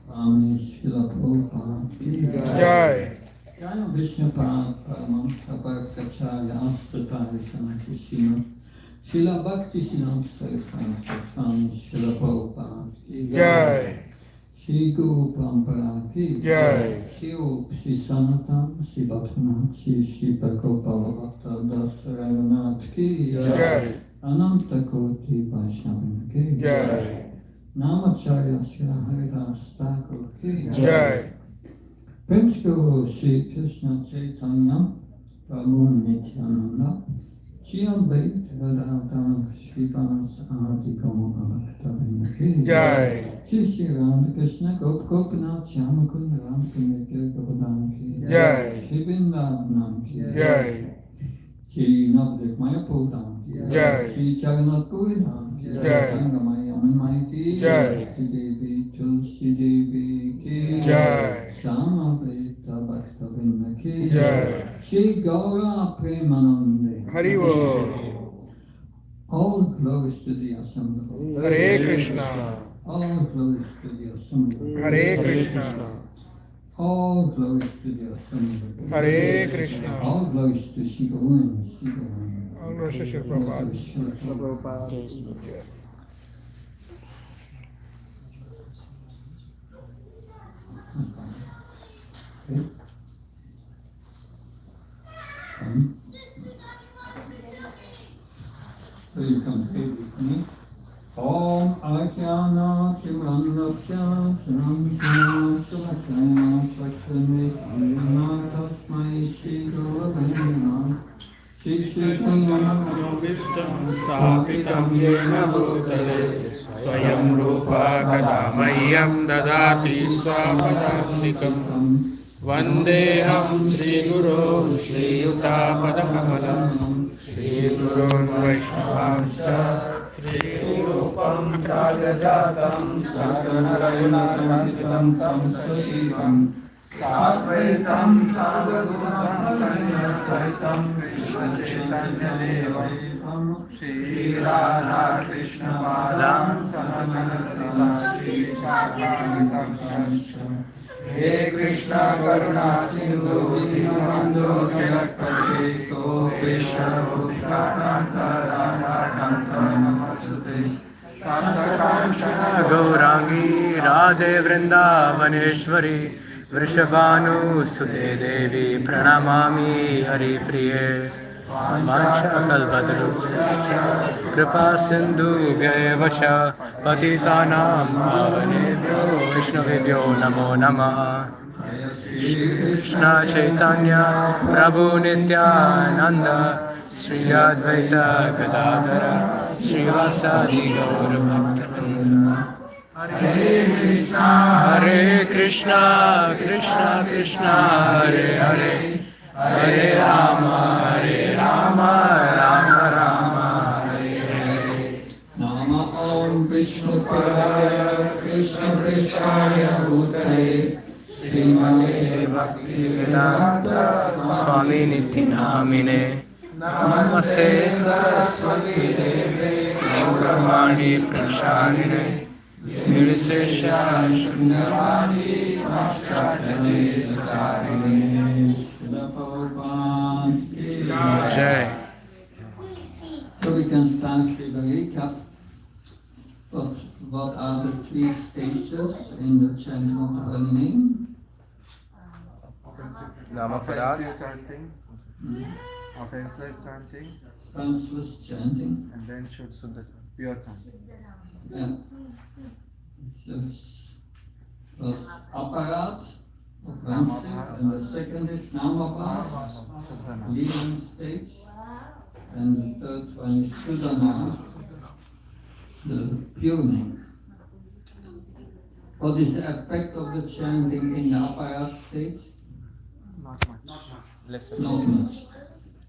Swami Srila Prabhupada ki Jai. Jai Vishnupada Paramahamsa Bhaktacharya Ashtadhara Sanatya Srila Bhakti Siddhanta Swami Srila Prabhupada ki Jai. Shri Guru Parampara ki Jai. Shri Rup Shri Sanatan Shri Bhaktanath Shri Prabhupada Bhakta Das Raghunath ki Jai. Ananta Koti Vaishnava ki Jai. Namacharya Shri Haridas Thakur ki Jai. Prince Guru Shri Krishna Chaitanya Prabhu Nityananda Shri Advaita Gadadhara Srivas Adi Gaura Bhakta ki Jai. Shri Shri Radha Krishna Gopinath Shyamakunda Radha Govardhan ki Jai. Shri Vrindavanam ki Jai. Shri Navadvip Mayapur Dham ki Jai. Shri Jagannath Puri Dham ki Jai. Gangamaya ki Jai. Shri Devi Tulsi Devi ki Jai. Samaveta Bhakta Vrinda ki Jai. Shri Gaura Premanande Haribo. All glories to the Assembly. Hare Krishna. All glories to the Assembly. Hare Krishna. All glories to the Assembly. Hare Krishna. All glories to Shri Guru and Shri Guru. All glories to Shri Prabhupada. Okay. So you can pray with me. Om Ajnana Timrandasya Charamsya Svakaya Saksami Kamina Tasmai Shri Gurave Namaha Shri Chaitanya Vistam Stapitam Yena Bhutale Swayam Rupa Kadamayyam Dadati Swapadantikam Vandeham Sri Guru Sri Yuta Padakamalam Sri Gurun Vaishnavamscha Sri Rupam Kagajatam Sakanarayanarakitam Tam Sahitam Satvaitam Savadutam Kanyasaitam Vishvachaitanya Devam Shri Radha Krishna Padam Sahakanalita Shri Shadhavatam He Krishna Karuna Sindhu Dinamando Jalakpati Gopesha Gopikatanta Radha Kanta Namasute Saptakanchana Gaurangi Radhe Vrindavaneshwari Vrishabhanu Sute Devi Pranamami Hari Priye Vanchakalpadrupyascha Kripa Sindhu Vyayavasha Patitanam Pavanebhyo Vishnavibhyo Namo Namaha Shri Krishna Chaitanya Prabhu Nityananda Shri Advaita Gadadhara Shri Vasadi Gaura Bhaktivinoda Hare Krishna Krishna Krishna Hare Hare Hare Rama Rama Rama Hare Hare Nama Om Vishnu Padaya Krishna Prishaya Bhutale Srimate Bhakti Vedanta Swami Nityanamine Namaste Saraswati Deve Gauravani Pracharine Nirvisesha Shunyavadi Vakshakrade Sakarine Jai. So we can start with a recap of what are the 3 stages in the chanting of the holy name. Namaparat chanting, offenseless chanting, Senseless chanting. and then Shuddha pure chanting. Yeah. Just first aparat, offensive, and the second is namabhas, leading stage, and the third one is sudana, the pure name. What is the effect of the chanting in the aparat stage? Not much. Not much.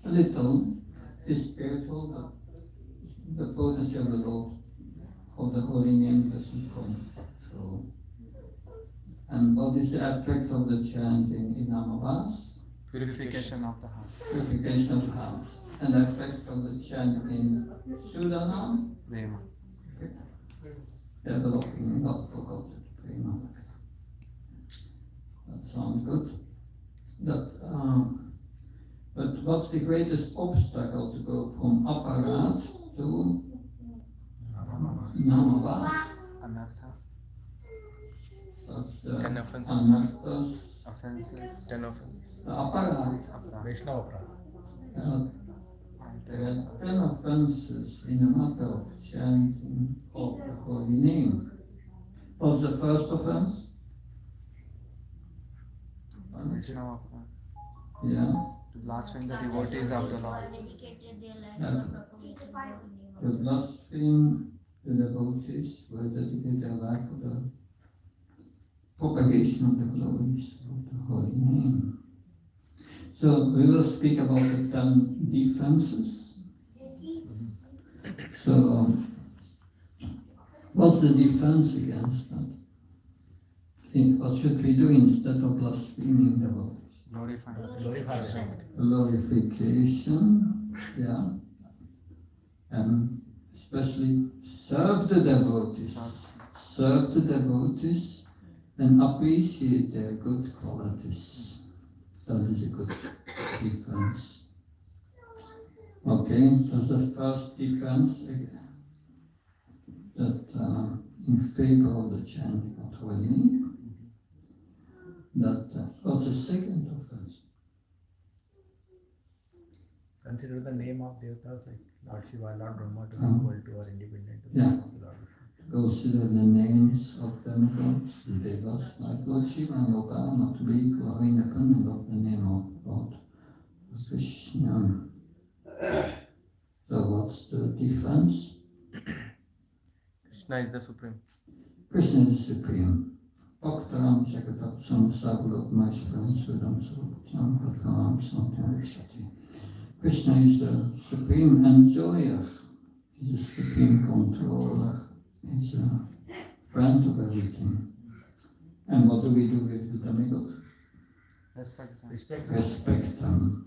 A little is spiritual, but the potency of the Lord, of the holy name doesn't come. So, and what is the effect of the chanting in Namavas? Purification of the heart. Purification of the heart. And the effect of the chanting in Sudana? Prema. Developing not forgotten prema. That sounds good. But what's the greatest obstacle to go from aparat to namavas? Anartha. That's the 10 offenses. anarthas. Offenses. 10 offenses. The aparat. There are 10 offenses in a matter of chanting of the holy name. What's the first offense? Vaishnava. Yeah. To blaspheme the devotees of the Lord. To blaspheme the devotees who have dedicated their life for the propagation of the glories of the holy name. So we will speak about the 10 defenses. So what's the defense against that? What should we do instead of blaspheming devotees? Glorification, yeah. And especially serve the devotees. Serve the devotees and appreciate their good qualities. That is a good defense. Okay, that's the first defense that in favor of the chanting of holy name. What's the second offense? Consider the name of devatas like Lord Shiva, Lord Brahma to be equal to or independent to the Yeah. name of the Lord. Consider the names of demigods, devas, like Lord Shiva and Lord Brahma to be equal or independent of the name of Lord Krishna. So what's the defense? Krishna is the supreme. Krishna is supreme. Bhaktaram Jagatatsam Savalok Maishram Sudam Saruptam Bhaktaram Santarishati. Krishna is the supreme enjoyer. He's the supreme controller. He's a friend of everything. And what do we do with the demigods? Respect them. Respect. Respect them.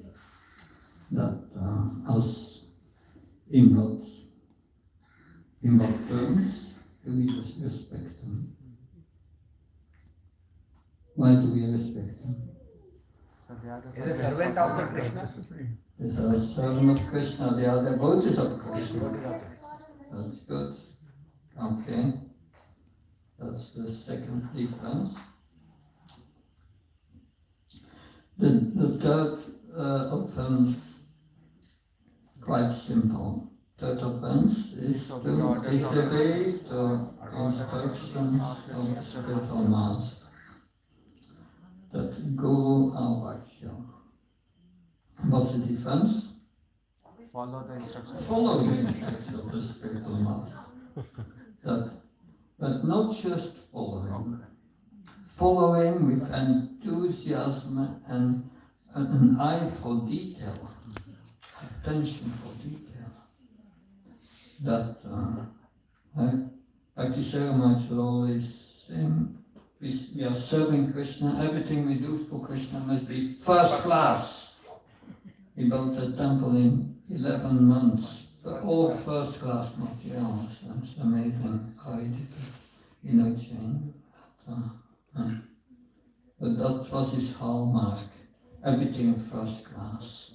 That as In what terms do we respect him? Why do we respect him? So they are the Is a servant of the Krishna. Is a servant of Krishna, they are devotees of Krishna. That's good. Okay. That's the second difference. The third offense, quite simple. Third offense is So to the orders of disobey the instructions of the spiritual master. That Guru Avakya. What's the defense? follow the instructions. Follow the instructions of the spiritual master. But not just following. Following with enthusiasm and an eye for detail, attention for detail. That Bhakti Maharaj will always sing, we are serving Krishna, everything we do for Krishna must be first class. He built a temple in 11 months, all first class materials. That's amazing. How he did it, chain. But that was his hallmark. Everything first class.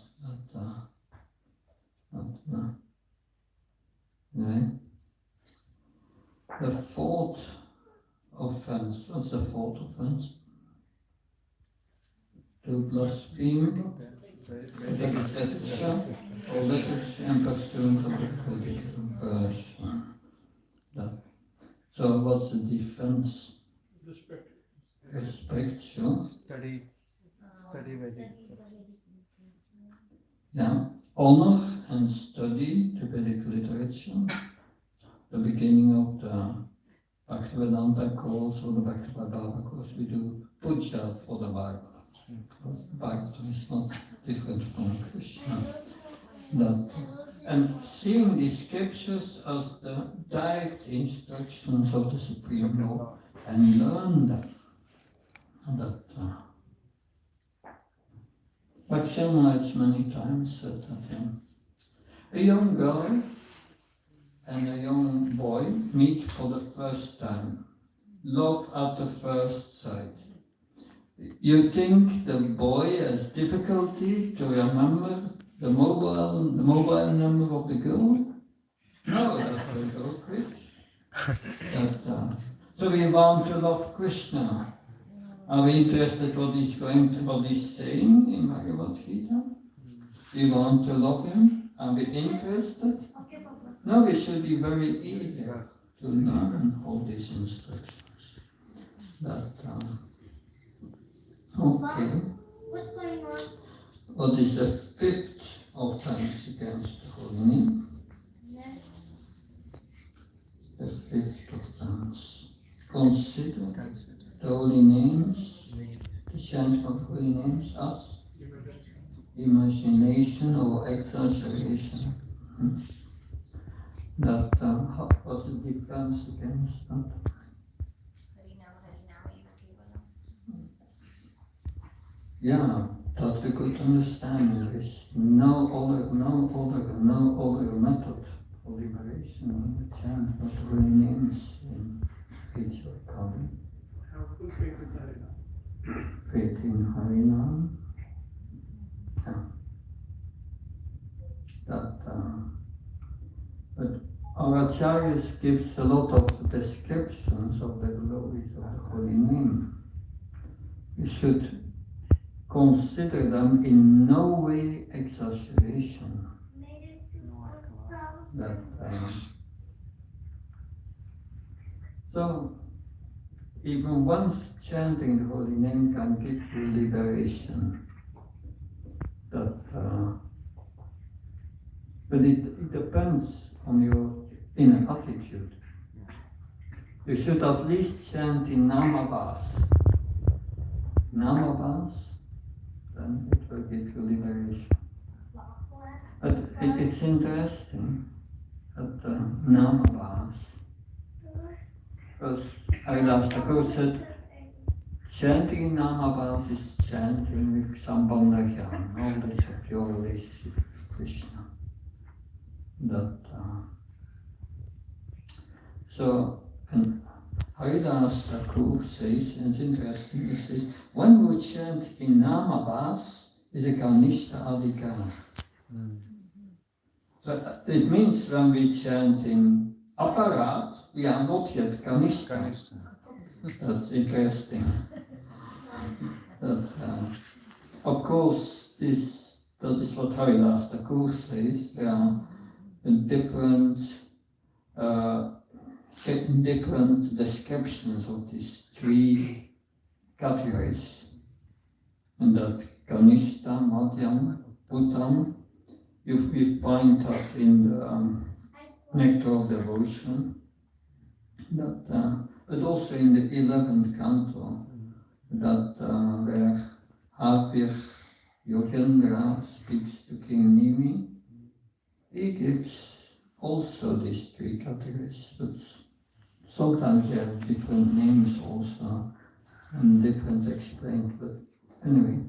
Anyway. The fourth offense. What's the fourth offense? To blaspheme the literature or literature and pursuit of the political version. So what's the difference? Respect, sure. Study Vedic. Yeah. Honor and study the Vedic literature. The beginning of the Bhaktivedanta course or the Bhakti-Prabhava course, we do puja for the Bible. Because the Bible is not different from Krishna. And seeing these scriptures as the direct instructions of the Supreme Lord and learn them. Bhakti Maharaj many times said that a young girl and a young boy meet for the first time. Love at the first sight. You think the boy has difficulty to remember the mobile number of the girl? No, that will go quick. So we want to love Krishna. Are we interested what he's saying in Bhagavad Gita? We want to love him. Are we interested? No, we should be very eager to learn all these instructions. Okay. What's going on? What is the fifth offense against the holy name? The fifth offense. Consider the holy names, the chanting of holy names as imagination or exaggeration. What's the defense against that? Yeah, that's a good understanding. There is no other method for liberation than the chant of the holy names in ISKCON. Faith in Harinam. Yeah. But our Acharyas gives a lot of descriptions of the glories of the holy name. We should consider them in no way exaggeration. So, even once chanting the holy name can give you liberation. But it depends on your inner attitude. You should at least chant in Namabhas. Namabhas, then it will give you liberation. But it's interesting that Namabhas, because Haridas Thakur said, chanting in Namabhas is chanting with Sambandha Jnana, knowledge of your relationship with Krishna. that so and Haridas Thakur says, and it's interesting, he says, when we chant in Namabhas is a Kanishta Adhikar. So it means when we chant in Aparat, we are not yet Kanishta. That's interesting. But, of course, that is what Haridas Thakur says. There are different descriptions of these three categories. And that Kanishta, Madhyam, Uttam, we find that in the Nectar of Devotion, but also in the 11th canto, that where Havir Yogendra speaks to King Nimi, he gives also these three categories, but sometimes they have different names also, and different explained, but anyway,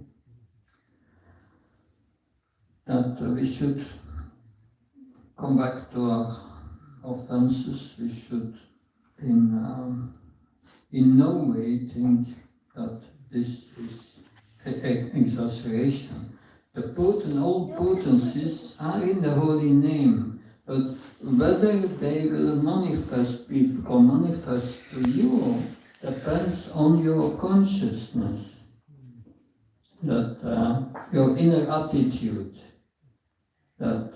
that we should come back to our offenses. We should in no way think that this is exaggeration. All potencies are in the holy name, but whether they will become manifest to you depends on your consciousness, that your inner attitude, that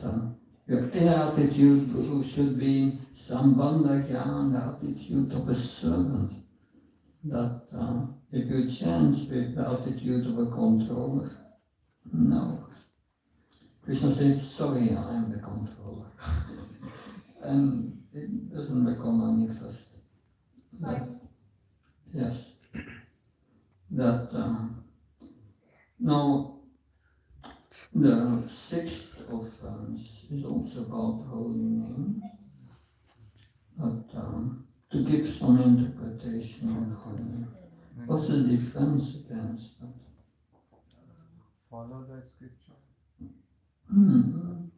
your inner attitude should be Sambandhagyan, the attitude of a servant, that if you chant with the attitude of a controller, no. Krishna says, sorry, I am the controller. And it doesn't become manifest. Yes. That now the sixth offense is also about holy name, but to give some interpretation of holy name. What's the defense against that? Follow the scripture. Mm-hmm.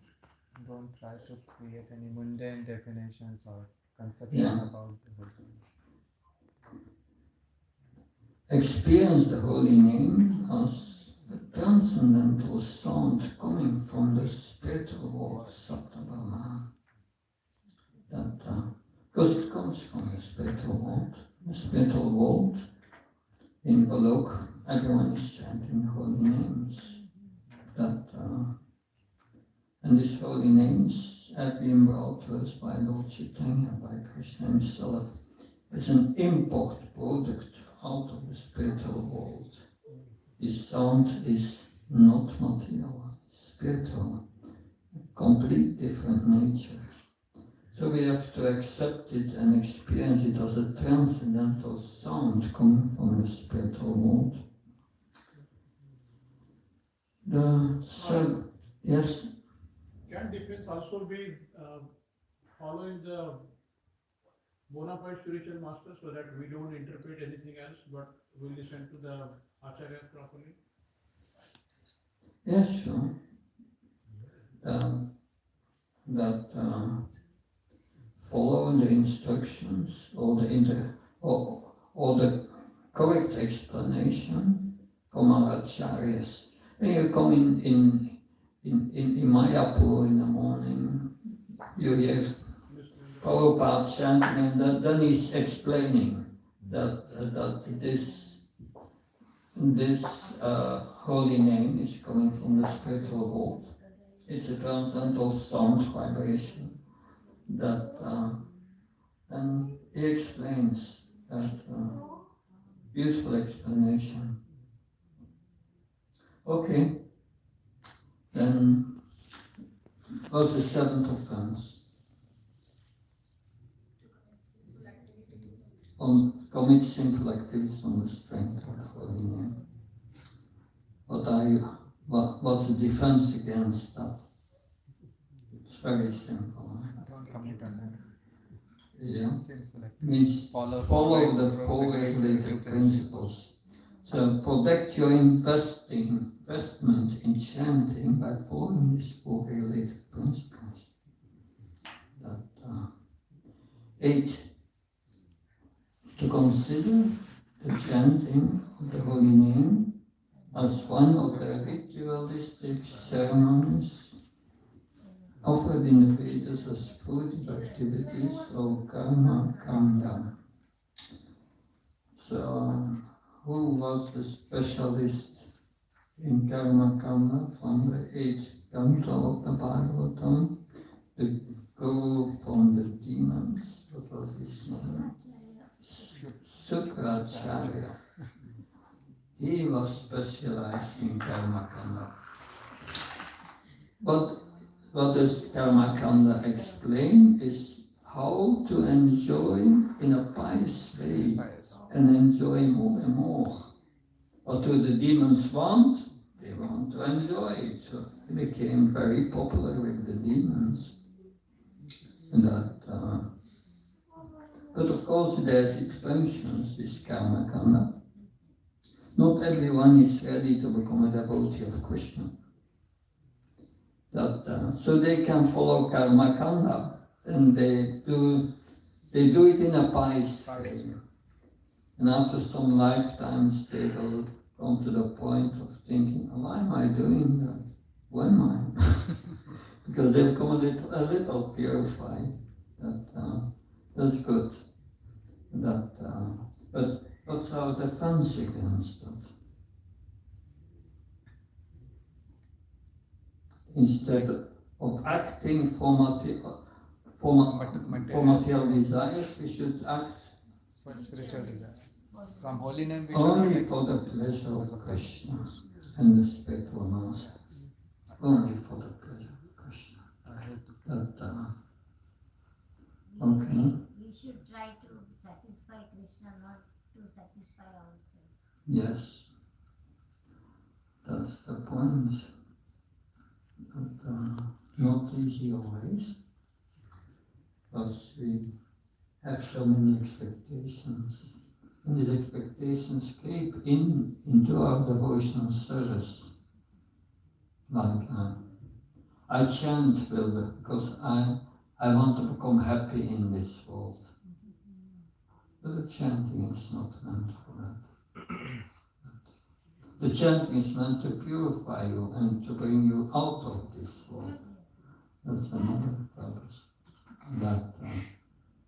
Don't try to create any mundane definitions or conception about the holy name. Experience the holy name as a transcendental sound coming from the spiritual world, Saptabhama. Because it comes from the spiritual world. The spiritual world, in Balok, everyone is chanting holy names. And these holy names have been brought to us by Lord Chaitanya, by Krishna himself, as an import product out of the spiritual world. This sound is not material, it's spiritual, a complete different nature. So we have to accept it and experience it as a transcendental sound coming from the spiritual world. Yes? Can defense also be following the bona fide spiritual master so that we don't interpret anything else but we listen to the Acharya properly? Yes, sure. Follow the instructions or the correct explanation from our acharyas. When you come in Mayapur in the morning, you hear Prabhupada chanting, and then he's explaining that this holy name is coming from the spiritual world. It's a transcendental sound vibration. And he explains that beautiful explanation. Okay, then what's the seventh offense? Commit sinful activities on the strength of the holy name. What's the defense against that? It's very simple. Don't commit offense. Yeah. Sinful activities. Means follow the four regulative principles. So protect your investment in chanting by following these four regulative principles. 8. To consider the chanting of the holy name as one of the ritualistic ceremonies offered in the Vedas as fruitive activities or karma kanda. So, who was the specialist in karma kanda from the 8th canto of the Bhagavatam? The guru from the demons, what was his name? Sukracharya. He was specialized in karma kanda. But what does karma kanda explain is how to enjoy in a pious way and enjoy more and more. What do the demons want? They want to enjoy it. So they became very popular with the demons. And that, but of course, there's its functions, this karma kanda. Not everyone is ready to become a devotee of Krishna. So they can follow karma kanda, and they do it in a pious way. And after some lifetimes, they will come to the point of thinking, why am I doing that? Why am I? Because they become a little purified. That's good. But what's our defense against that? Instead of acting for material desires, we should act for spiritual desire. From holy name we should only not for the pleasure of Krishna and the spiritual master. Only for the pleasure of Krishna. Okay. We should try to satisfy Krishna, not to satisfy ourselves. Yes. That's the point. But not easy always. Because we have so many expectations. And these expectations creep into our devotional service. Like, I chant because I want to become happy in this world. But the chanting is not meant for that. The chanting is meant to purify you and to bring you out of this world. That's another purpose.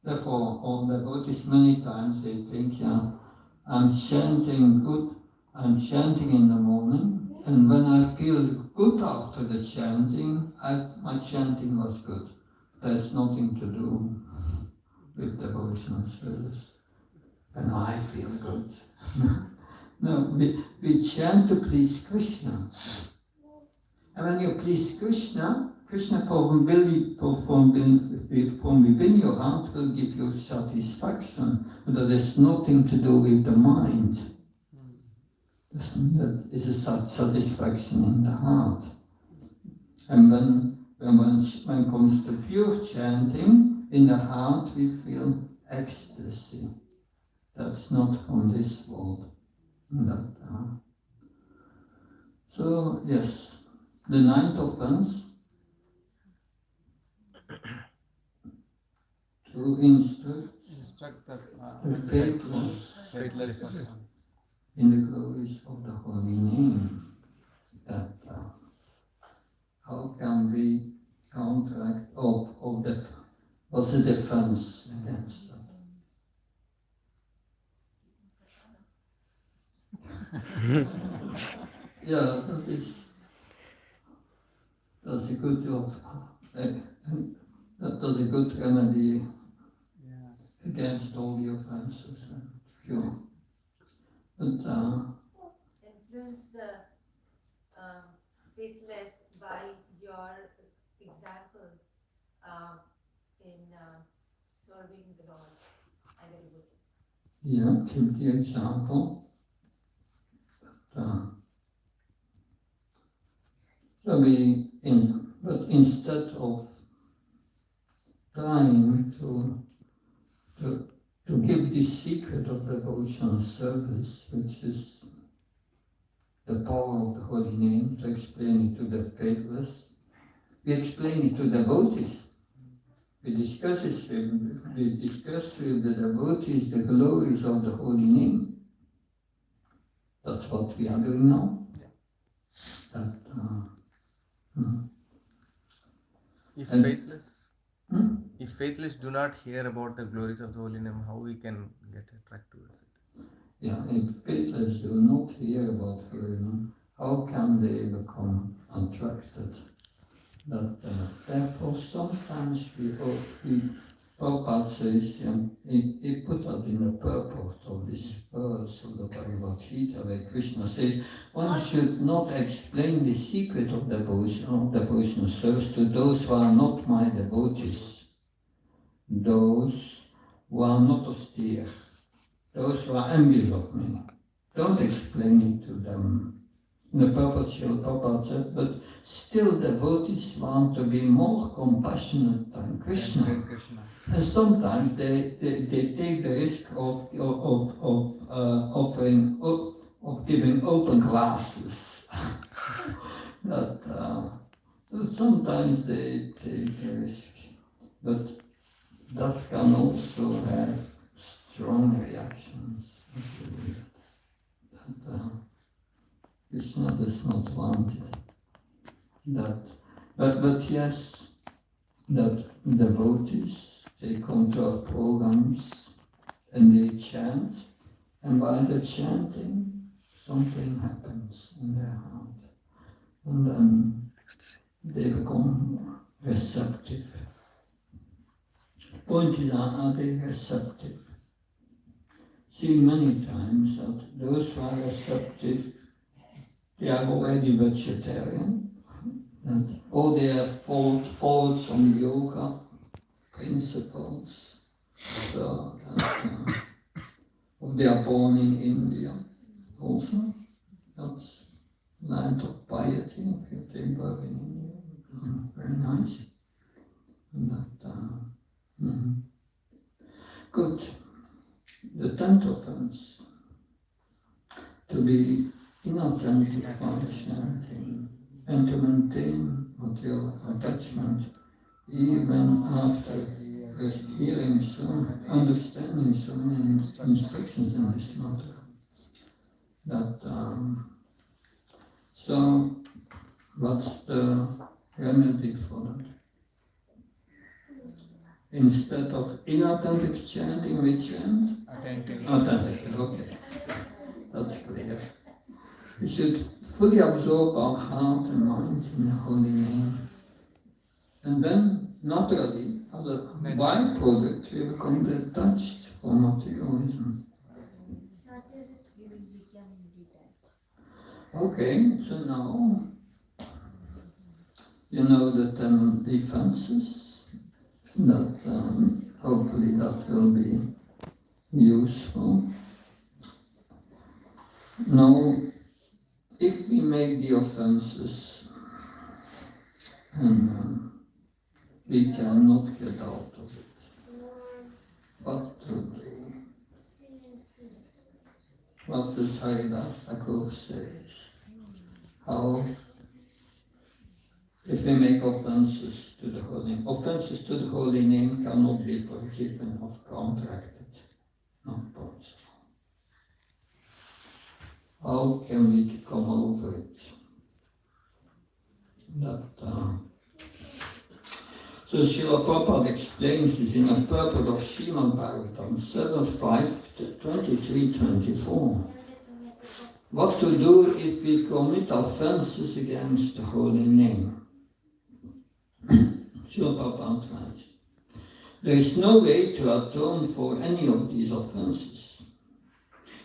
Therefore, all devotees many times they think, I'm chanting good, I'm chanting in the morning, and when I feel good after the chanting, my chanting was good. There's nothing to do with devotional service. And I feel good. No, we chant to please Krishna. And when you please Krishna, Krishna from within your heart will give you satisfaction. But that has nothing to do with the mind. That is a satisfaction in the heart. And when it comes to pure chanting, in the heart we feel ecstasy. That's not from this world. So, yes, the 9th offense, to instruct the faithless person in the glories of the holy name. How can we counteract what's the defense against that? Yeah, that's a good job. That does a good remedy against all the offenses. Sure. But influence the faithless by your example in serving the Lord and the devotees. Yeah, keep the example. But instead of trying to give the secret of devotional service, which is the power of the holy name, to explain it to the faithless, we explain it to devotees. We discuss with the devotees the glories of the holy name. That's what we are doing now. That, If And- faithless, hmm? if faithless do not hear about the glories of the holy name, how we can get attracted towards it? Yeah, if faithless do not hear about holy name, how can they become attracted? That therefore sometimes Prabhupada says, he put that in the purport of this verse of the Bhagavad Gita, where Krishna says, one should not explain the secret of devotional service to those who are not my devotees, those who are not austere, those who are envious of me. Don't explain it to them. The Prabhupada said, but still devotees want to be more compassionate than Krishna. Krishna. And sometimes they take the risk of giving open classes. that sometimes they take a risk, but that can also have strong reactions. Krishna does not want it. But yes, that devotees, they come to our programs and they chant, and while they're chanting, something happens in their heart. And then they become receptive. Point is, are they receptive? See many times that those who are receptive, they are already vegetarian, or they have followed some yoga principles, so that, or they are born in India also. That's land of piety, if you take birth in India, very nice. And that, Good. The 10th offense, to be inattentive while chanting and to maintain material attachment even after hearing some, understanding so many instructions in this matter. That, so what's the remedy for that? Instead of inattentive chanting, we chant Attentive. attentive. Okay, that's clear. We should fully absorb our heart and mind in the holy name. And then, naturally, as a byproduct, we become detached from materialism. You will become detached. Okay, so now, you know the 10 defenses, that hopefully that will be useful. Now, if we make the offenses and we cannot get out of it, what to do? What does Haridas Thakur say? How, if we make offenses to the holy name, offenses to the holy name cannot be forgiven or contracted, not possible. How can we come over it? So Srila Prabhupada explains this in a purport of Srimad Bhagavatam 7.5 23-24. What to do if we commit offenses against the holy name? Srila Prabhupada writes, there is no way to atone for any of these offenses.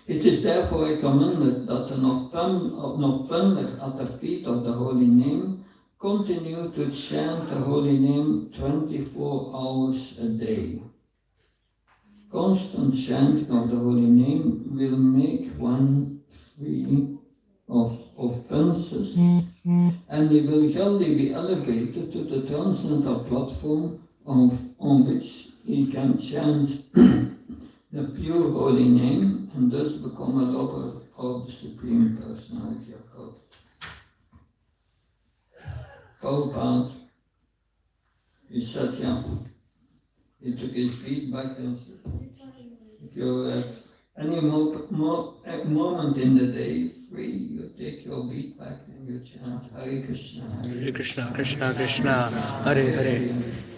It is therefore recommended that an offender at the feet of the holy name continue to chant the holy name 24 hours a day. Constant chanting of the holy name will make one free of offenses, and he will surely be elevated to the transcendental platform on which he can chant the pure holy name and thus become a lover of the Supreme Personality of God. Prabhupada, he said, He took his feet back and said, if you have any moment in the day free, you take your beat back and you chant Hare Krishna, Hare Krishna, Krishna Krishna, Hare Hare,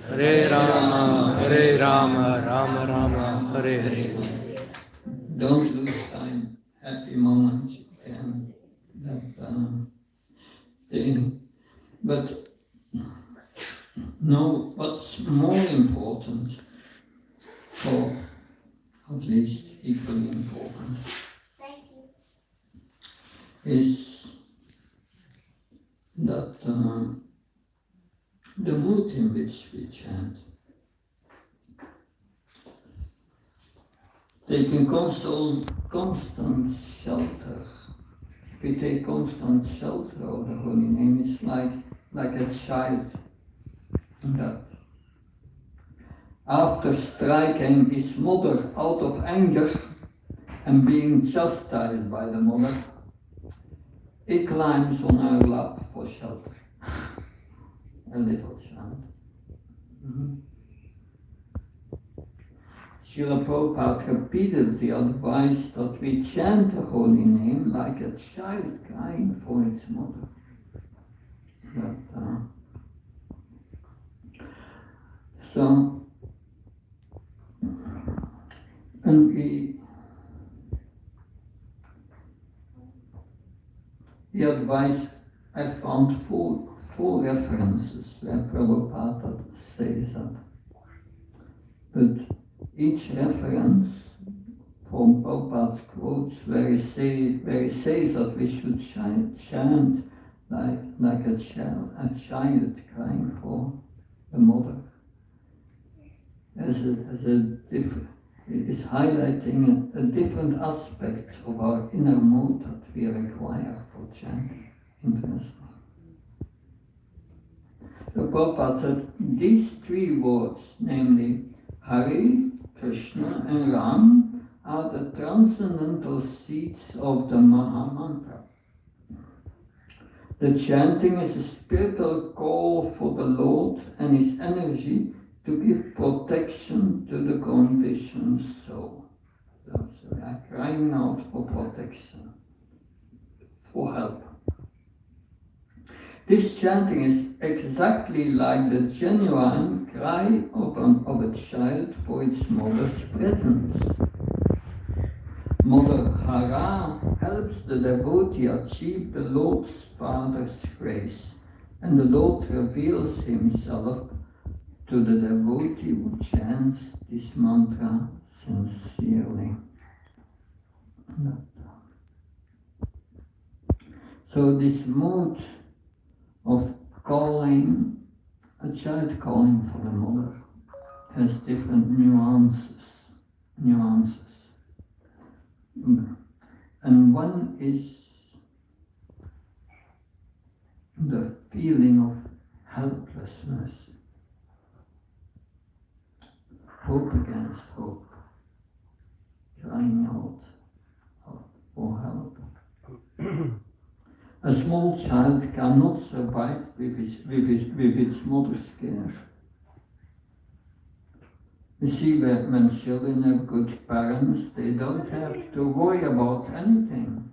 Hare Rama, Rama Rama, Hare Hare. Don't lose time. Happy moments you can. That thing. But no, what's more important, or at least equally important, is that the mood in which we chant. Taking constant shelter. If we take constant shelter of the holy name, it's like a child that after striking his mother out of anger and being chastised by the mother, he climbs on her lap for shelter. A little child. Srila Prabhupada repeatedly advised that we chant the holy name like a child crying for its mother. And he advised, I found four references where Prabhupada says that. But each reference from Prabhupada's quotes where he says that we should chant like a child crying for the mother. Is highlighting a different aspect of our inner mood that we require for chanting. Interesting. The Prabhupada said these three words, namely Hare, Krishna and Ram, are the transcendental seeds of the Maha Mantra. The chanting is a spiritual call for the Lord and His energy to give protection to the conditioned soul. So we are crying out for protection, for help. This chanting is exactly like the genuine cry of a child for its mother's presence. Mother Hara helps the devotee achieve the Lord's Father's grace, and the Lord reveals Himself to the devotee who chants this mantra sincerely. So this mood of calling, a child calling for the mother, has different nuances. And one is the feeling of helplessness. Hope against hope, crying out for help. A small child cannot survive with its mother's care. You see, when children have good parents, they don't have to worry about anything.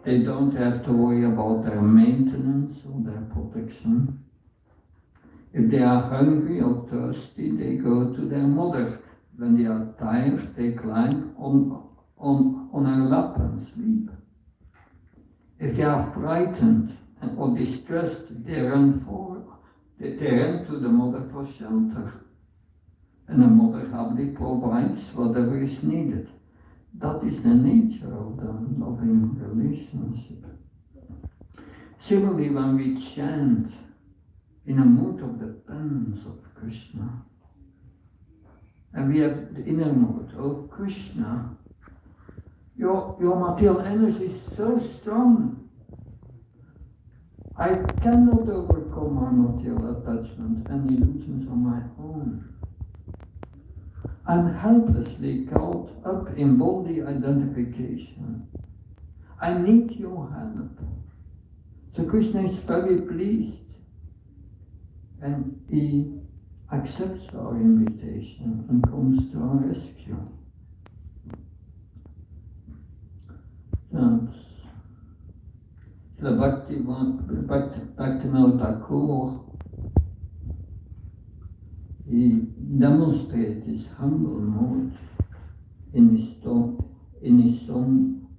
They don't have to worry about their maintenance or their protection. If they are hungry or thirsty, they go to their mother. When they are tired, they climb on her lap and sleep. If they are frightened or distressed, they run to the mother for shelter. And the mother happily provides whatever is needed. That is the nature of the loving relationship. Similarly, when we chant in a mood of dependence of Krishna, and we have the inner mood, oh Krishna, your material energy is so strong. I cannot overcome my material attachment and illusions on my own. I'm helplessly caught up in body identification. I need your help. So Krishna is very pleased and he accepts our invitation and comes to our rescue. And the Bhaktivinoda Thakur, he demonstrates his humble mood in his song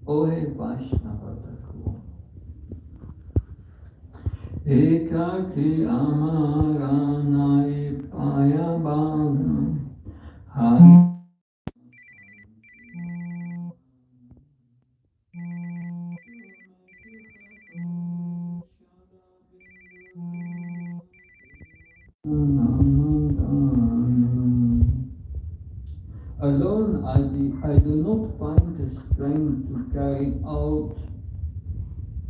Ohe Vaishnava Thakur. Ekaki amaranai payabhagam hari. Alone I do not find the strength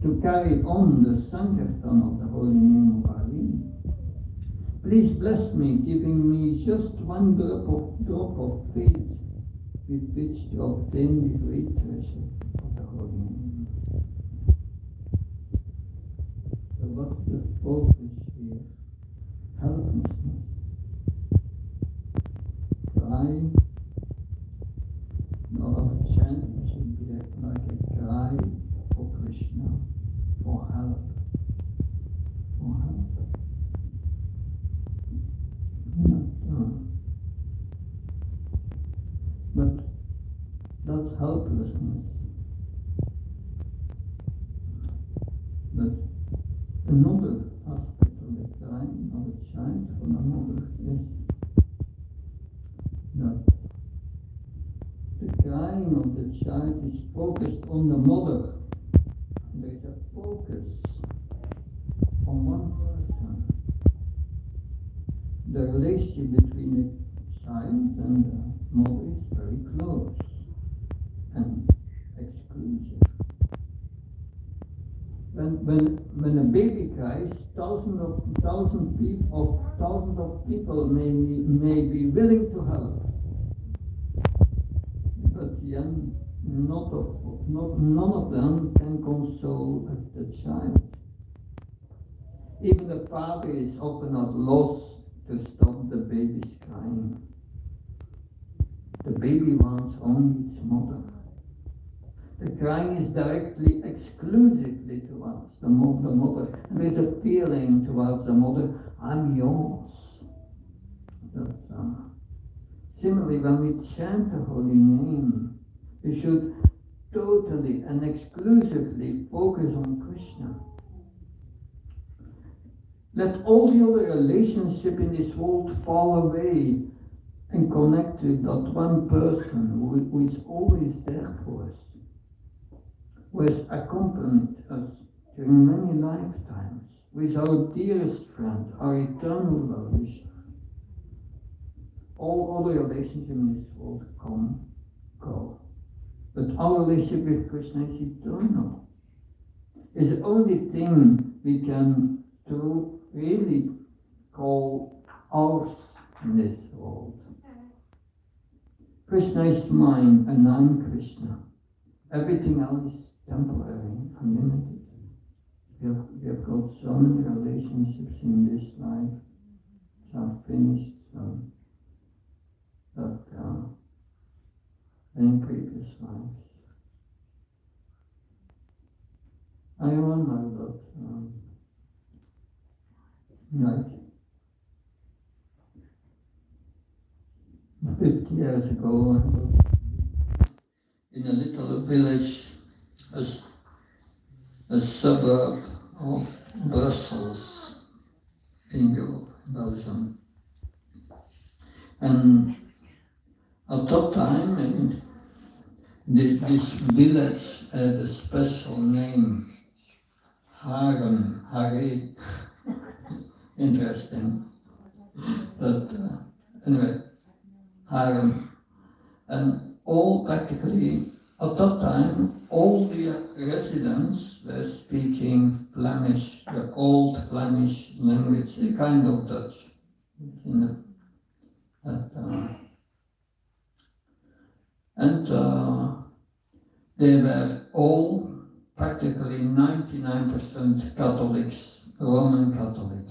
to carry on the Sankirtan of the holy name of Hari. Please bless me, giving me just one drop of faith with which to obtain the great treasure of the holy name. So what's the focus here? Helplessness. Cry, or chant should be like a cry for Krishna, for help, for help. But that's helplessness. But another aspect of the crying of a child for the mother is that the crying of the child is focused on the mother. There is a focus on one person. The relationship between the child and the mother is very close and exclusive. When a baby cries, thousands of people may be willing to help, but none of them can console the child. Even the father is often at loss to stop the baby's crying. The baby wants only its mother. The crying is directly, exclusively towards the mother. And there's a feeling towards the mother, I'm yours. Similarly, when we chant the holy name, we should totally and exclusively focus on Krishna. Let all the other relationships in this world fall away and connect with that one person who is always there for us, who has accompanied us during many lifetimes, who is our dearest friend, our eternal well-wisher. All other relationships in this world come, go. But our relationship with Krishna is eternal. It's the only thing we can really call ours in this world. Krishna is mine and I'm Krishna. Everything else is temporary and limited. We have got so many relationships in this life which are finished, in previous lives. I remember that 50 years ago, I was in a little village, a suburb of Brussels in Europe, Belgium. And at that time, this village had a special name, Hare. Interesting. But anyway, Harem. And practically, at that time, all the residents were speaking Flemish, the old Flemish language, a kind of Dutch. They were all practically 99% Catholics, Roman Catholic.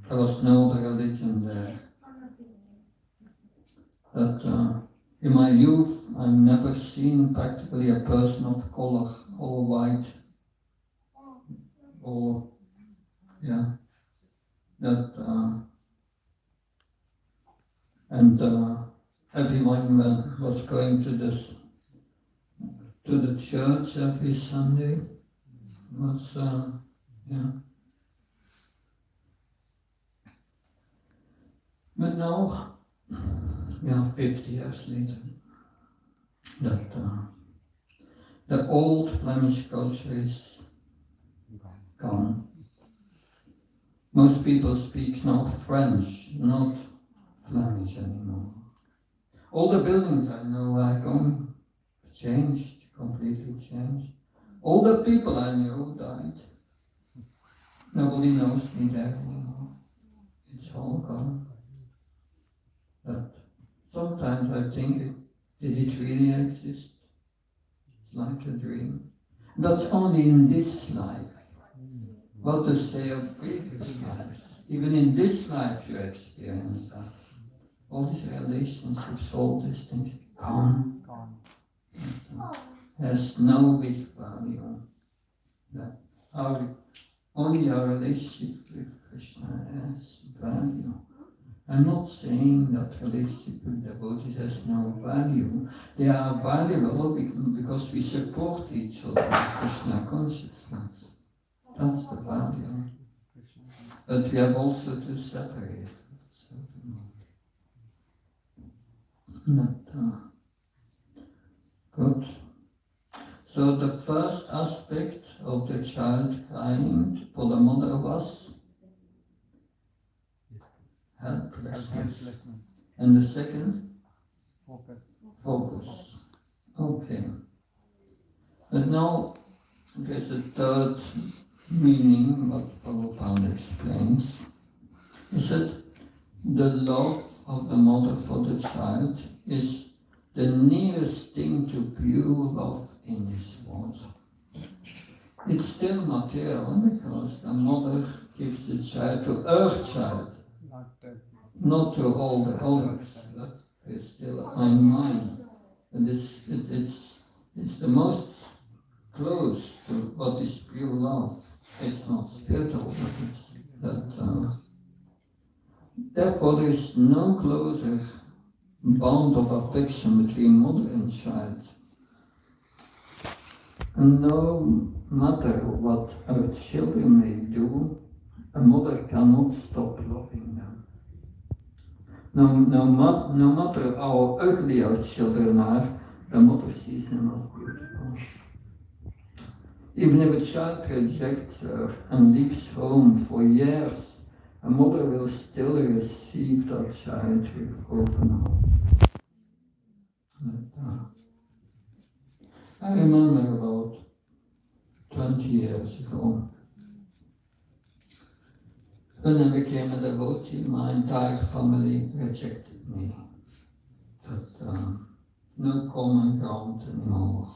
there was no other religion there. But in my youth, I've never seen practically a person of color, all white, or that and everyone was going to the church every Sunday. Was But now, 50 years later, that the old Flemish culture is gone. Most people speak now French, not Flemish anymore. All the buildings I know are gone, changed, completely changed. All the people I knew died. Nobody knows me there anymore. It's all gone. But sometimes I think, did it really exist? It's like a dream. That's only in this life. What to say of previous lives? Even in this life you experience that. All these relationships, all these things, gone. Has no big value. That only our relationship with Krishna has value. I'm not saying that relationship with devotees has no value. They are valuable because we support each other in Krishna consciousness. That's the value. But we have also to separate. Good. So the first aspect of the child crying for the mother was helplessness. And the second? Focus. Okay. But now there's a third meaning, what Prabhupada explains. He said the love of the mother for the child is the nearest thing to pure love in this world. It's still material because the mother gives the child to her child, not to all the others. That is still unmine. And it's the most close to what is pure love. It's not spiritual, but it's therefore there is no closer bond of affection between mother and child. And no matter what our children may do, a mother cannot stop loving them. No matter how ugly our children are, the mother sees them as beautiful. Even if a child rejects her and leaves home for years, a mother will still receive that child with open arms. I remember about 20 years ago, when I became a devotee, my entire family rejected me. No common ground anymore.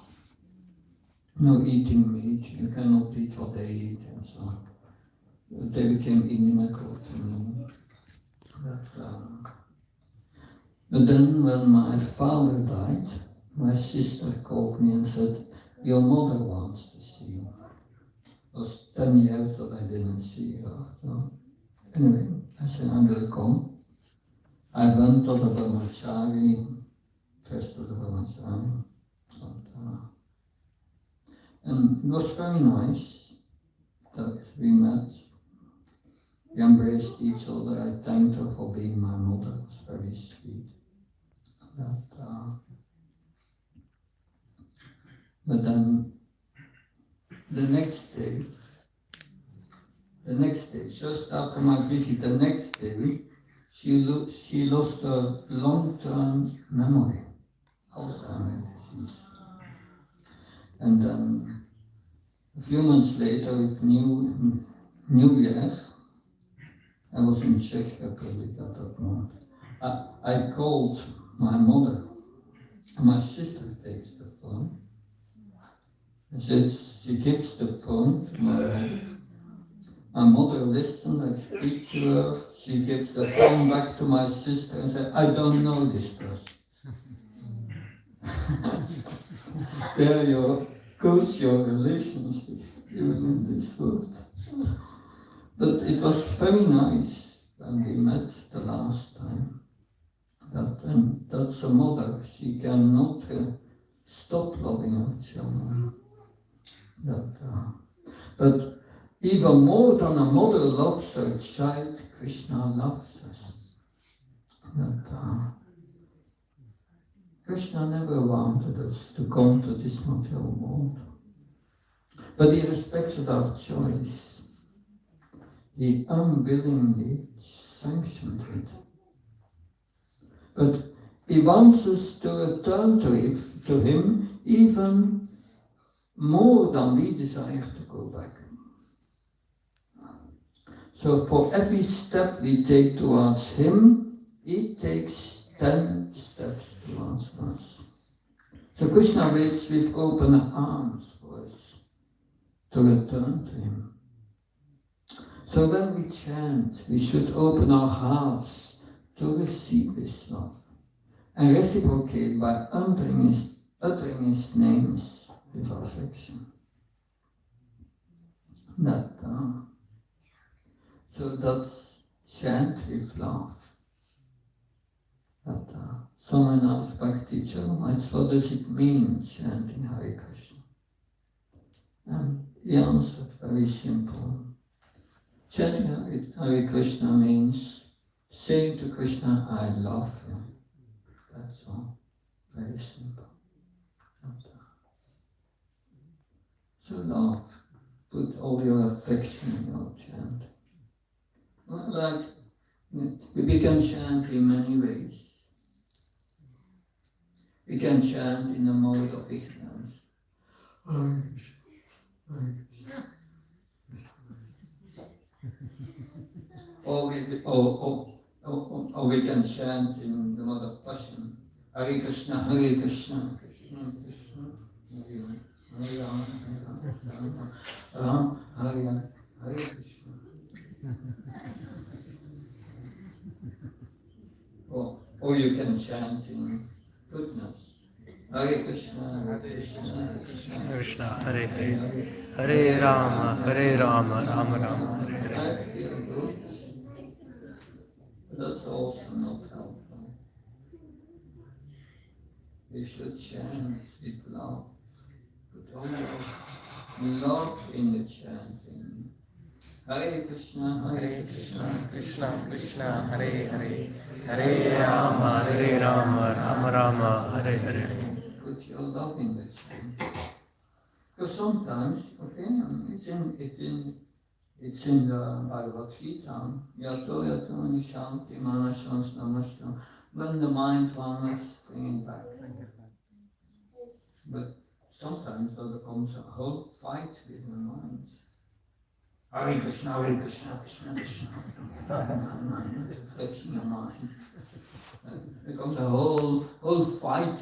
No eating meat, you cannot eat what they eat and so on. They became inimical to me. But then when my father died, my sister called me and said, your mother wants to see you. It was 10 years that I didn't see her. So anyway, I said, I will come. I went to the brahmachari, dressed as a brahmachari. And it was very nice that we met. We embraced each other. I thanked her for being my mother. It was very sweet. But then the next day, just after my visit, the next day, she lost her long-term memory, Alzheimer's disease. And then a few months later, with New Year, I was in Czech Republic at that moment. I called my mother, and my sister takes the phone. And she gives the phone to my wife. My mother listens, I speak to her, she gives the phone back to my sister and says, I don't know this person. There goes your relationship, even in this world. But it was very nice when we met the last time. That's a mother, she cannot stop loving her children. But even more than a mother loves her child, Krishna loves us. Krishna never wanted us to come to this material world. But he respected our choice. He unwillingly sanctioned it. But he wants us to return to him even more than we desire to go back. So for every step we take towards him, he takes 10 steps towards us. So Krishna waits with open arms for us to return to him. So when we chant, we should open our hearts to receive his love and reciprocate by uttering his names with affection. So that's chant with love. Someone asked Bhakti, what does it mean chanting Hare Krishna? And he answered very simple. Chanting Hare Krishna means saying to Krishna, I love you. That's all. Very simple. So love. Put all your affection in your chanting. Like, we can chant in many ways. We can chant in the mode of ignorance. Or we can chant in the mode of passion. Hare Krishna, Krishna, Krishna, Hare Ram, Ram, Hare Krishna. Or you can chant in goodness. Hare Krishna, Krishna, Krishna, Hare Hare, Hare Rama, Rama Rama, Hare Hare. I feel good. But that's also not helpful. We should chant with love. Put all your love in the chanting. Hare Krishna, Krishna Krishna Hare Hare Hare Rama, Rama Rama, Hare Hare. Put your love in the chanting. Because sometimes, it's in the Bhagavad Gita, Yato Nishanti Manashans Namashtam, when the mind wanders, bring it back. But sometimes there becomes a whole fight with the mind. Hare Krishna, Krishna, Krishna. Touching your mind. It becomes a whole fight.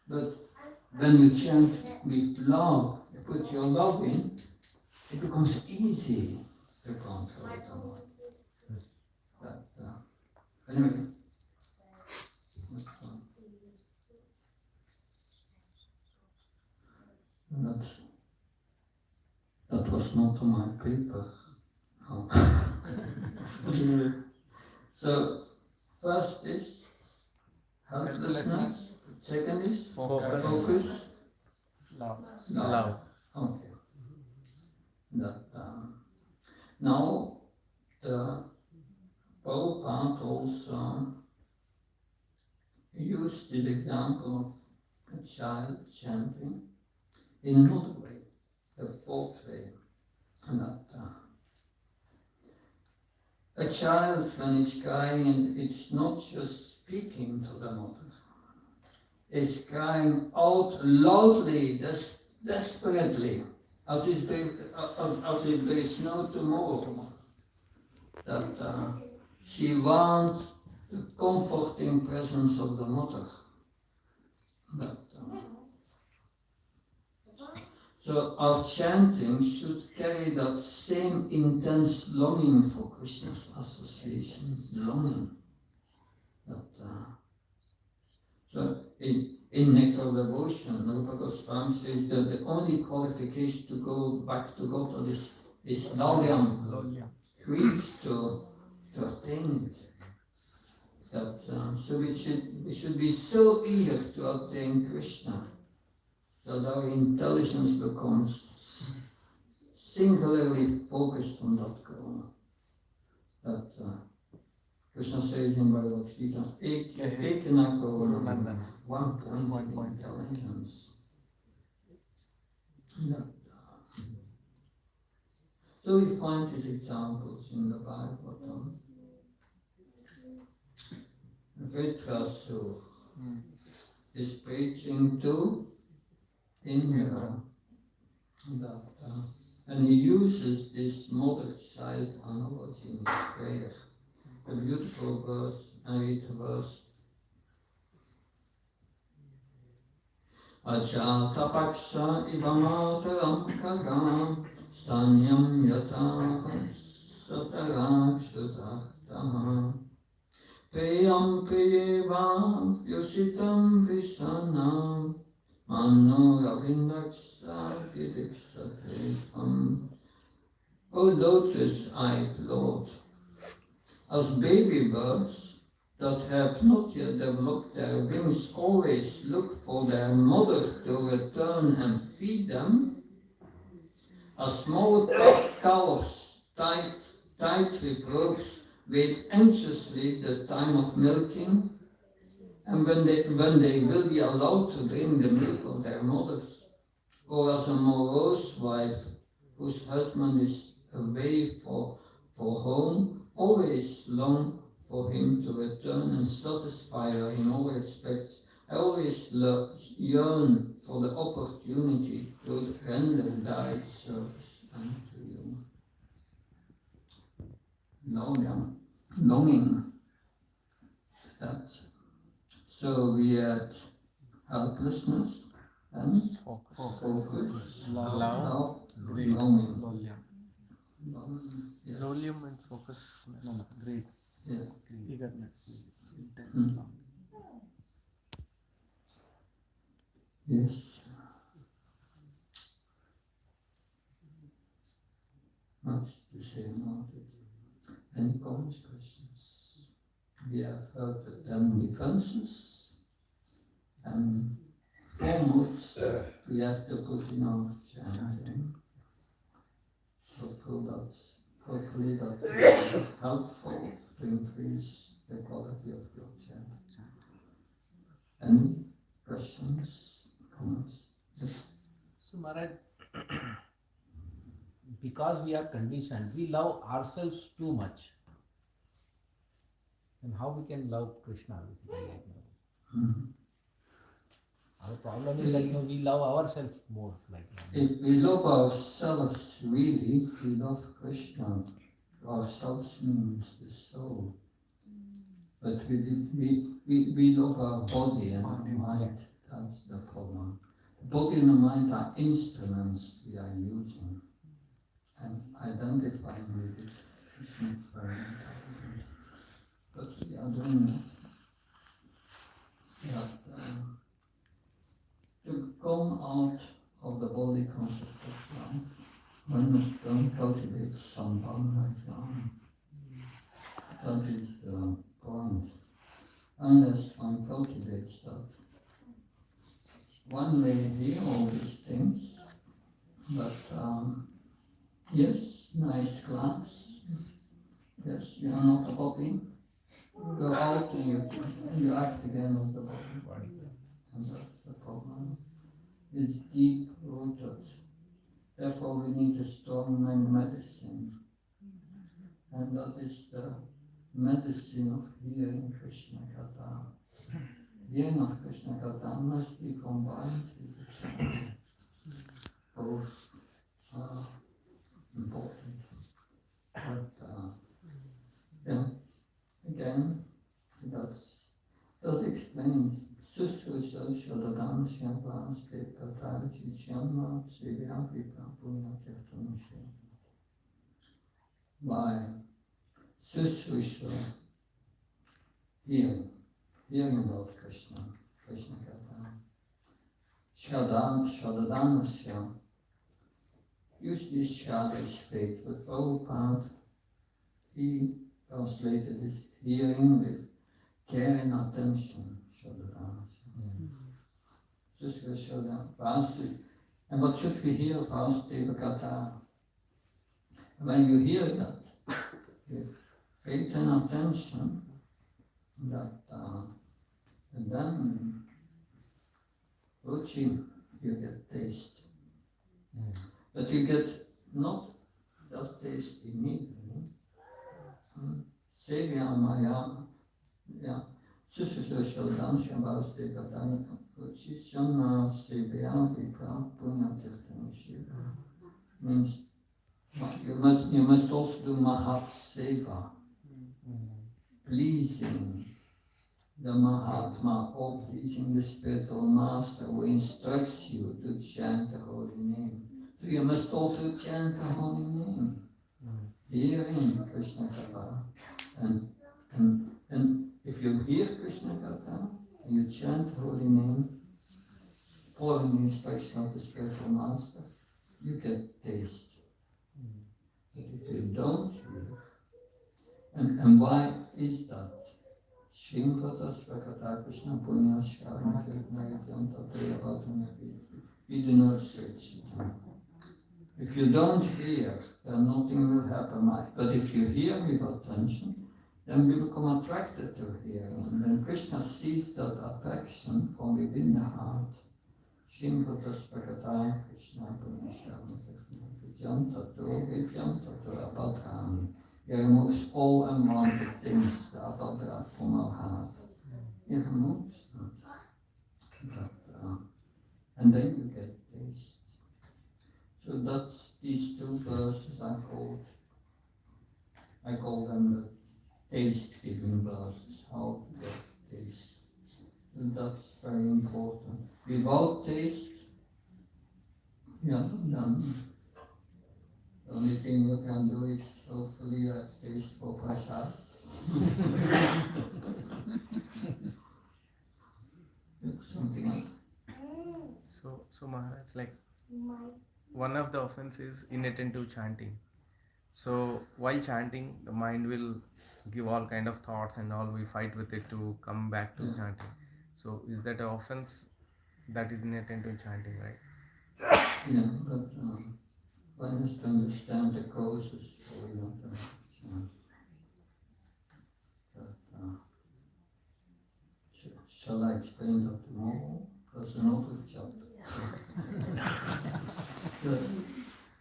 But when you chant with love, you put your love in, it becomes easy to control the mind. Anyway. That was not on my paper. No. So, first is helplessness. Second is focus. Love. Okay. Now, the Prabhupada also used the example of a child chanting in another way, the fourth way. A child, when it's crying, it's not just speaking to the mother. It's crying out loudly, desperately, as if there is no tomorrow. That she wants the comforting presence of the mother. So our chanting should carry that same intense longing for Krishna's associations, longing. So in Nectar Devotion, Rupa Goswami says that the only qualification to go back to God is Laulyam, reach to attain it. So we should be so eager to attain Krishna that our intelligence becomes singularly focused on that goal. That Krishna says in Bhagavad Gita, Ekana Kavananda, 1 point of intelligence. So we find these examples in the Bhagavatam. Vritrasur is preaching to Indra, and he uses this mother child analogy in his prayer. A beautiful verse, and read the verse. Ajata paksha ivamataram kagam stanyam yata satarak sudaktaha priyam priyevam yositam vishanam mano ravindaksa vidiksatetam. O lotus-eyed Lord, as baby birds that have not yet developed their wings always look for their mother to return and feed them, as small calves tied with ropes wait anxiously the time of milking, and when they will be allowed to drink the milk of their mothers, or as a morose wife whose husband is away for home, always long for him to return and satisfy her in all respects. I always yearn for the opportunity to render direct service unto you. Longing. That. So we had helplessness and focus, love, longing. Yes. Lolium and focusness. Greed. Yeah. Eagerness. Intense longing. Yes. Much to say about it. Any comments, questions? We have heard the 10 defenses, and 4 moods we have to put in our chanting. Hopefully that is helpful to increase the quality of your chant. Any questions, comments? Yes. So Maharaj, because we are conditioned, we love ourselves too much. And how we can love Krishna basically? Our problem is we love ourselves more. If we love ourselves really, we love Krishna. Ourselves means the soul. But we love our body and our mind. That's the problem. The body and the mind are instruments we are using. And identifying with it is not very important. But we are doing it. To come out of the body concept of life, one must cultivate sambandha jnana. That is the point. Unless one cultivates that, one may hear all these things, but yes, nice glass, yes, you are not a body, go out and you act again as the body. And that's the problem. It's deep rooted. Therefore we need a strong medicine. And that is the medicine of hearing Krishna Katha. Hearing of Krishna Katha must be combined with the chant. Both are important. But again, that explains Susrusha Shadadan Shyavasti Tataji Shyama Sivyavipa Punyatirtanusha. By Susrusha, hearing about Krishna Katha. Shadadanasya, usually Shada is straight, but Prabhupada, he translated this hearing with care and attention, Shadadanasya. Susrusha, and what should we hear? Vasudeva Katha. When you hear that, with faith and attention, and then Ruchi, you get taste. But you get not that taste immediately. Sevya Maya, yeah. Susrusha Shabasti Katani Ruchi Shana Sevya Vipra Punyatirtanishi. Means you must also do Mahat Seva, pleasing the Mahatma or pleasing the spiritual master who instructs you to chant the holy name. So you must also chant the holy name, hearing Krishna Katha. And if you hear Krishna Katha and you chant the holy name, following the instruction of the spiritual master, you get taste. But if you don't hear, and why is that? We do not search it. If you don't hear, then nothing will happen. But if you hear with attention, then we become attracted to hearing. And when Krishna sees that attraction from within the heart, he removes all unwanted things, the abhadra, from our heart. He removes that. And then you get taste. So that's these two verses I call them the taste-giving verses, how to get taste. And that's very important. Without taste, then the only thing you can do is hopefully have taste for prasad. Something else. So Maharaj, like one of the offenses is inattentive chanting. So while chanting, the mind will give all kind of thoughts and all. We fight with it to come back to chanting. So is that an offense that is inattentive chanting, right? Yeah, but one has to understand the causes for inattentive chanting. Shall I explain that tomorrow? That's another chapter.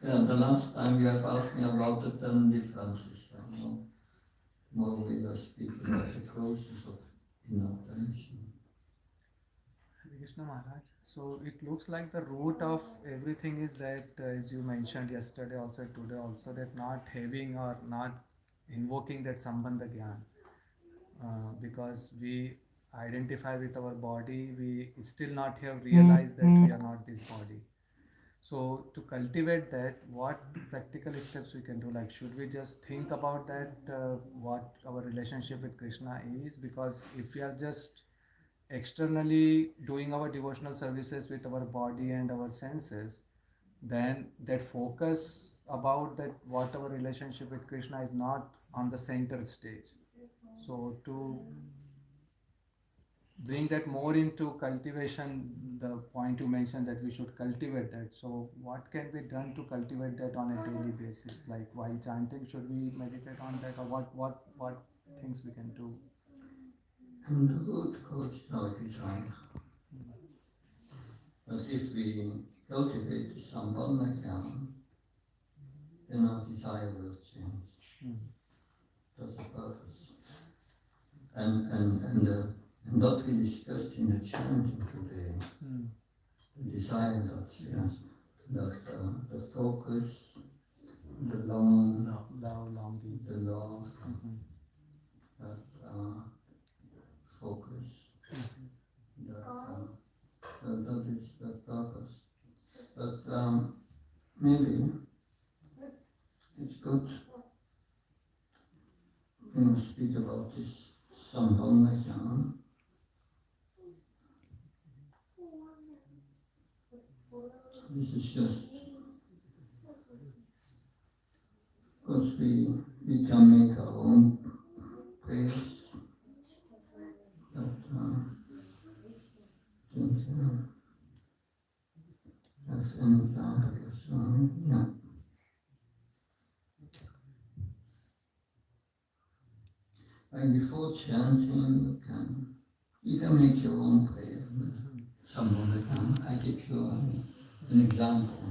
The last time you have asked me about the 10 differences. Tomorrow we will speak about the causes of inattention. Krishna Maharaj, so it looks like the root of everything is that, as you mentioned yesterday also, today also, that not having or not invoking that Sambandha Gyan. Because we identify with our body, we still not have realized that we are not this body. So to cultivate that, what practical steps we can do? Like, should we just think about that, what our relationship with Krishna is? Because if we are just externally doing our devotional services with our body and our senses, then that focus about that what our relationship with Krishna is not on the center stage. So to bring that more into cultivation, the point you mentioned that we should cultivate that. So what can be done to cultivate that on a daily basis? Like while chanting, should we meditate on that, or what things we can do? And the root cause no desire. But if we cultivate the Sambandha Gyan, then our desire will change. That's the purpose. And that we discussed in the chanting today, the desire that changes, that the focus, the longing, the love, that focus, that maybe it's good when we speak about this Sambandhajan. This is just, of course we can make our own prayers, but I think that's an example of Swami, yeah. And before chanting, you can make your own prayer. Someone can. I give you an example.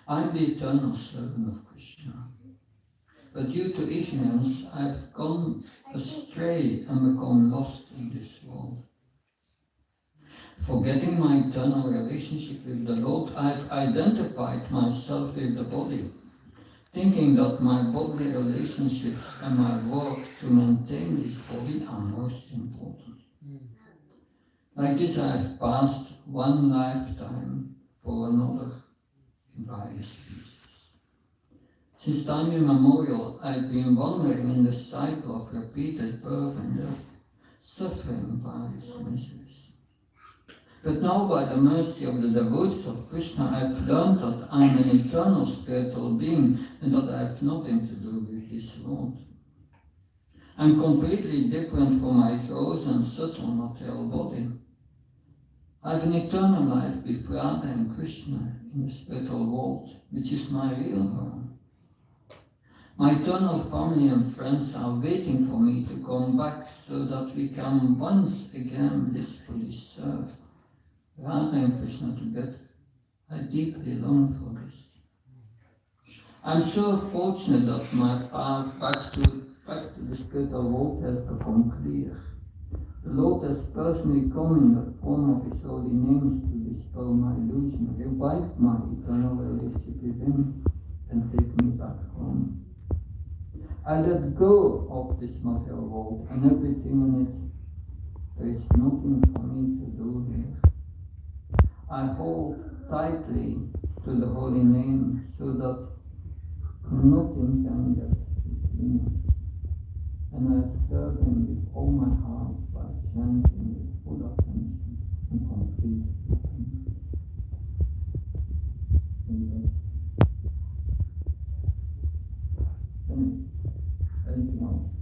I'm the eternal servant of Krishna, but due to ignorance, I've gone astray and become lost in this world. Forgetting my eternal relationship with the Lord, I've identified myself with the body, thinking that my bodily relationships and my work to maintain this body are most important. Like this, I have passed one lifetime for another in various species. Since time immemorial, I've been wandering in the cycle of repeated birth and death, suffering various miseries. But now, by the mercy of the devotees of Krishna, I've learned that I'm an eternal spiritual being and that I have nothing to do with this world. I'm completely different from my gross and subtle material body. I have an eternal life with Radha and Krishna in the spiritual world, which is my real home. My eternal family and friends are waiting for me to come back so that we can once again blissfully serve Radha and Krishna together. I deeply long for this. I'm so fortunate that my path back to the spiritual world has become clear. The Lord has personally come in the form of His holy names to dispel my illusion, revive my eternal relationship with Him, and take me back home. I let go of this material world and everything in it. There is nothing for me to do here. I hold tightly to the holy name so that nothing can get between us. And I serve Him with all my heart by chanting with full attention and complete attention. Anything else?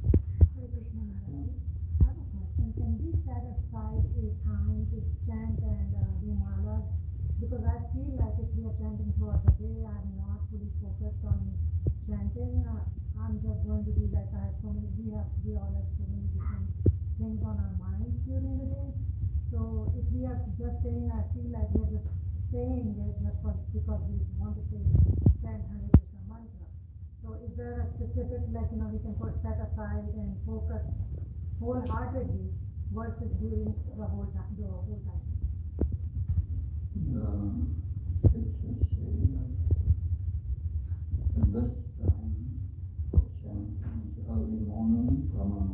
Hare Krishna Maharaj. I have a question. Can we set aside a time to chant and do malas? Because I feel like if we are chanting throughout the day, I'm not fully focused on chanting. I'm just going to be like I have so many. We all have so many different things on our minds during the day. So if we are just saying, I feel like we are just saying it just because we want to say chant Hare Krishna mantra. So is there a specific, like, we can set aside and focus wholeheartedly versus during the whole time? Scriptures say that the best time for chanting is early morning, Brahma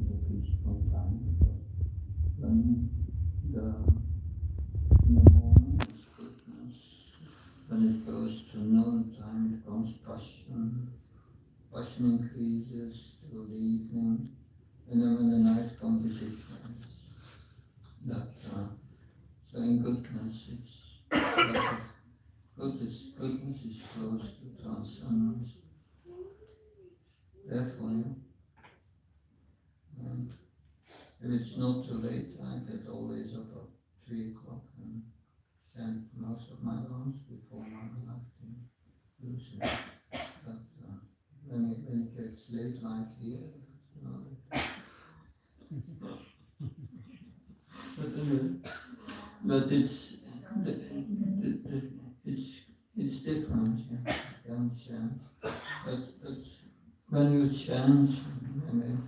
is a peaceful time, because when in the morning is goodness, when it goes to noon time it becomes passion increases till the evening, and then when the night comes it difference. That so in goodness goodness is close to transcendence. Therefore, if it's not too late, I get always up at 3 o'clock and chant most of my rounds before my lifetime usually. But when it gets late like here, but it's different. Yeah. You can chant, but when you chant, I mean,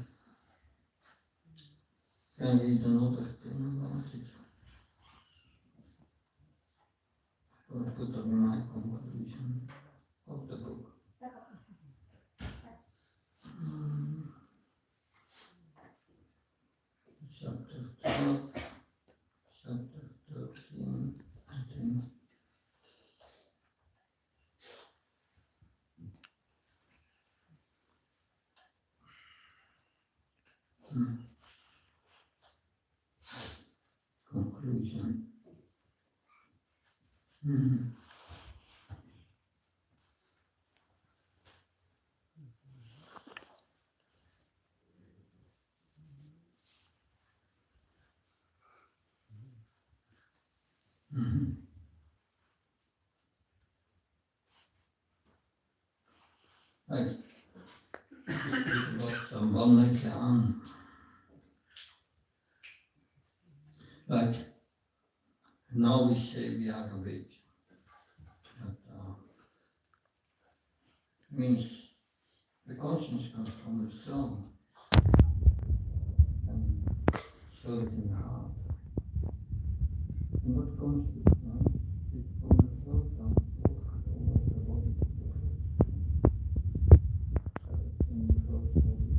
can read another thing about it. Or put up my conclusion of the book. Chapter 12, chapter 13. Conclusion. Right. Wat verwandelt aan. Right. Now we say we are awake. That means the consciousness comes from the soul. And so it in the heart. And what consciousness is from the soul comes forth all of the body. In the first body.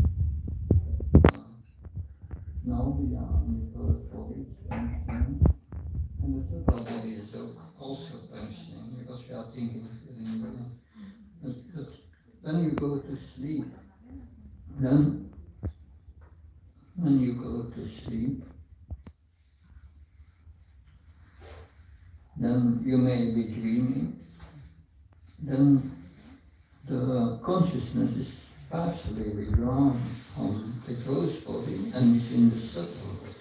Now we are in the first body, and the subtle body is also functioning because we are thinking, feeling, willing. But when you go to sleep, then when you go to sleep, then you may be dreaming, then the consciousness is partially withdrawn from the gross body and is in the subtle body.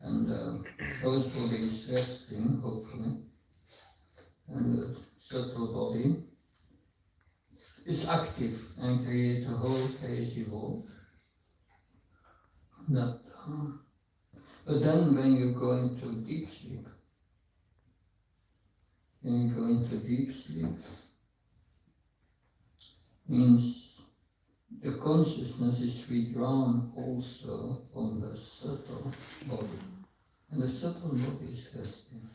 And the gross body is resting, hopefully, and the subtle body is active and create a whole crazy world. That, but then when you go into deep sleep, means the consciousness is withdrawn also from the subtle body. And the subtle body is resting.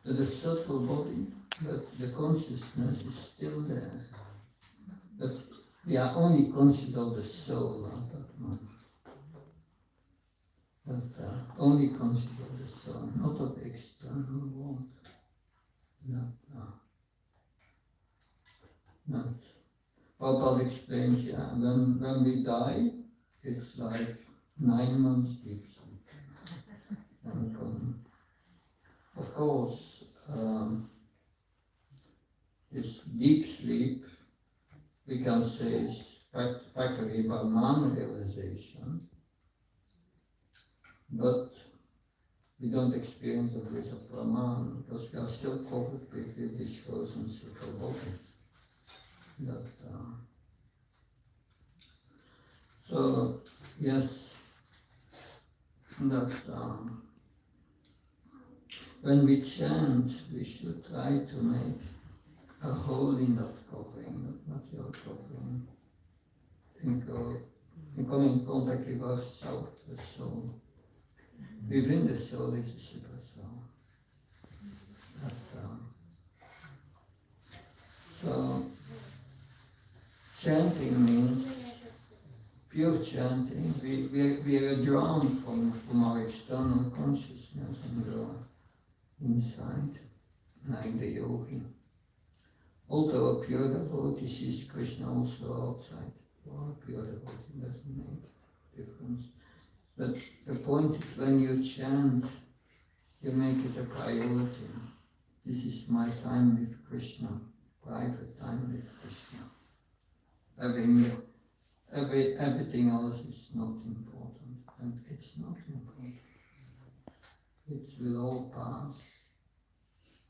But the subtle body, but the consciousness is still there. But we are only conscious of the soul at that moment. But only conscious of the soul, not of the external world. Prabhupada explains, when we die, it's like 9 months deep sleep. And of course, this deep sleep, we can say, is practically Brahman realization, but we don't experience the bliss of Brahman because we are still covered with this frozen subtle body. So, yes, that when we chant, we should try to make a hole in that covering, not your covering. Come in contact with ourself, the soul. Within the soul is the super soul. So, chanting means pure chanting. We are drawn from our external consciousness and go inside, like the yogi. Although a pure devotee sees Krishna also outside, or a pure devotee doesn't make a difference. But the point is, when you chant, you make it a priority. This is my time with Krishna, private time with Krishna. Everything else is not important, and it's not important. It will all pass,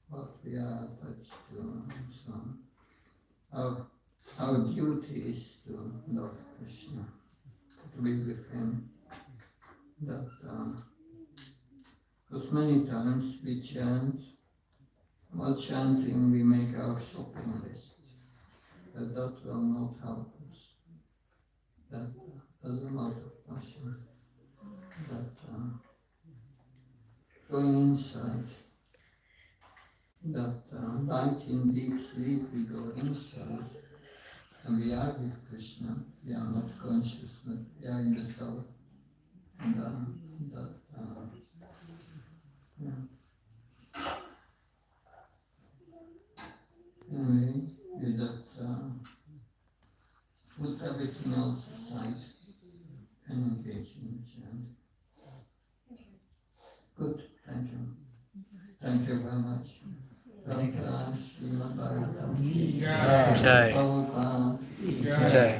what we are attached to, and so on. Our duty is to love Krishna, to be with him. Because many times we chant, while chanting we make our shopping list, but that will not help us. That there's a lot of passion. Going inside, like in deep sleep we go inside, and we are with Krishna. We are not conscious, but we are in the self. And anyway, put everything else aside Srila Bhagavatam Jai. Prabhupada Jai.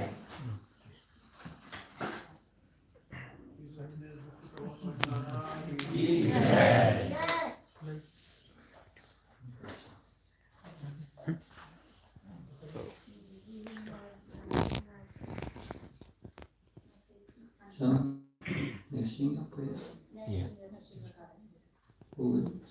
So, finishing up with Yeah. food.